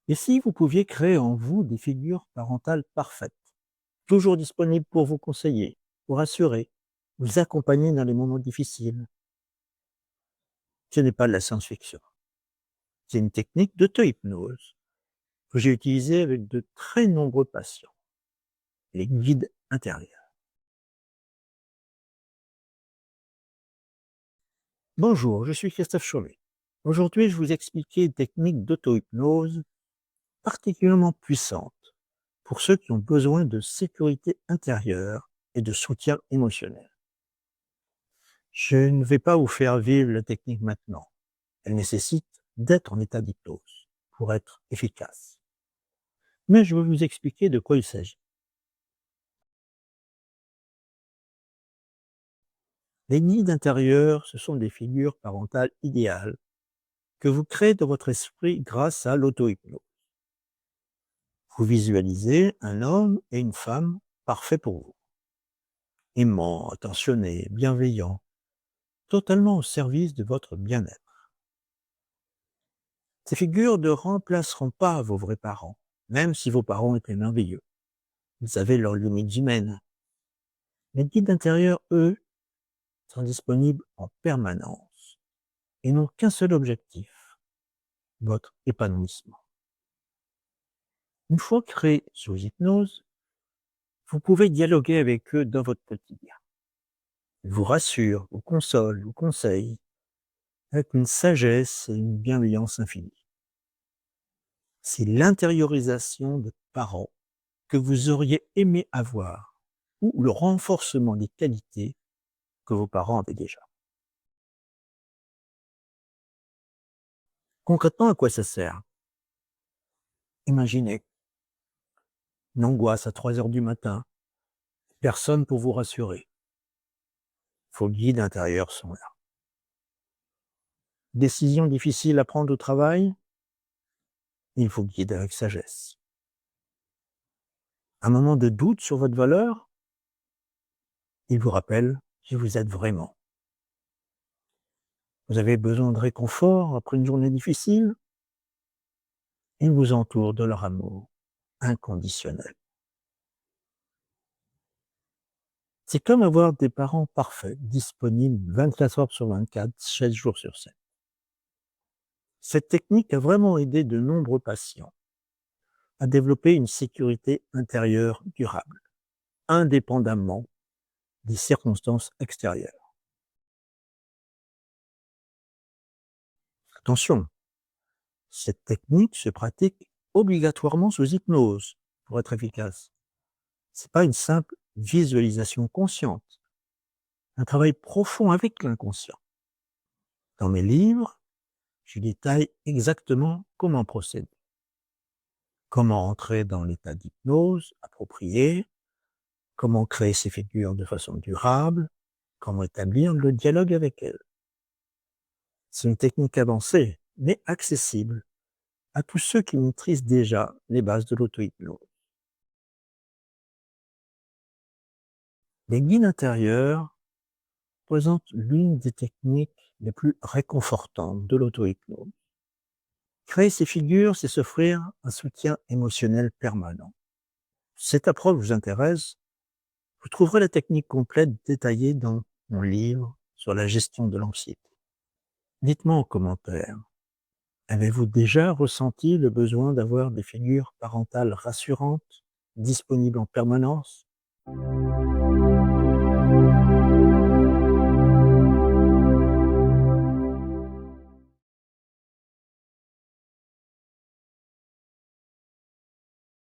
Et si vous pouviez créer en vous des figures parentales parfaites, toujours disponibles pour vous conseiller, vous rassurer, vous accompagner dans les moments difficiles? Ce n'est pas de la science-fiction. C'est une technique d'auto-hypnose que j'ai utilisée avec de très nombreux patients, les guides intérieurs. Bonjour, je suis Christophe Cholet. Aujourd'hui, je vais vous expliquer une technique d'auto-hypnose particulièrement puissante pour ceux qui ont besoin de sécurité intérieure et de soutien émotionnel. Je ne vais pas vous faire vivre la technique maintenant. Elle nécessite d'être en état d'hypnose pour être efficace. Mais je vais vous expliquer de quoi il s'agit. Les guides intérieurs, ce sont des figures parentales idéales que vous créez dans votre esprit grâce à l'auto-hypnose. Vous visualisez un homme et une femme parfaits pour vous. Aimants, attentionnés, bienveillants, totalement au service de votre bien-être. Ces figures ne remplaceront pas vos vrais parents, même si vos parents étaient merveilleux. Ils avaient leurs limites humaines. Les guides intérieurs, eux, sont disponibles en permanence et n'ont qu'un seul objectif, votre épanouissement. Une fois créés sous hypnose, vous pouvez dialoguer avec eux dans votre quotidien. Ils vous rassurent, vous consolent, vous conseillent, avec une sagesse et une bienveillance infinie. C'est l'intériorisation de parents que vous auriez aimé avoir ou le renforcement des qualités que vos parents avaient déjà. Concrètement, à quoi ça sert? Imaginez une angoisse à 3 heures du matin, personne pour vous rassurer. Vos guides intérieurs sont là. Décision difficile à prendre au travail, il vous guide avec sagesse. Un moment de doute sur votre valeur, il vous rappelle qui vous êtes vraiment. Vous avez besoin de réconfort après une journée difficile, ils vous entourent de leur amour inconditionnel. C'est comme avoir des parents parfaits, disponibles 24 heures sur 24, 7 jours sur 7. Cette technique a vraiment aidé de nombreux patients à développer une sécurité intérieure durable, indépendamment des circonstances extérieures. Attention, cette technique se pratique obligatoirement sous hypnose pour être efficace. C'est pas une simple visualisation consciente, un travail profond avec l'inconscient. Dans mes livres, je détaille exactement comment procéder, comment entrer dans l'état d'hypnose approprié, comment créer ces figures de façon durable, comment établir le dialogue avec elles. C'est une technique avancée, mais accessible à tous ceux qui maîtrisent déjà les bases de l'auto-hypnose. Les guides intérieurs présentent l'une des techniques les plus réconfortantes de l'auto-hypnose. Créer ces figures, c'est s'offrir un soutien émotionnel permanent. Si cette approche vous intéresse, vous trouverez la technique complète détaillée dans mon livre sur la gestion de l'anxiété. Dites-moi en commentaire, avez-vous déjà ressenti le besoin d'avoir des figures parentales rassurantes, disponibles en permanence?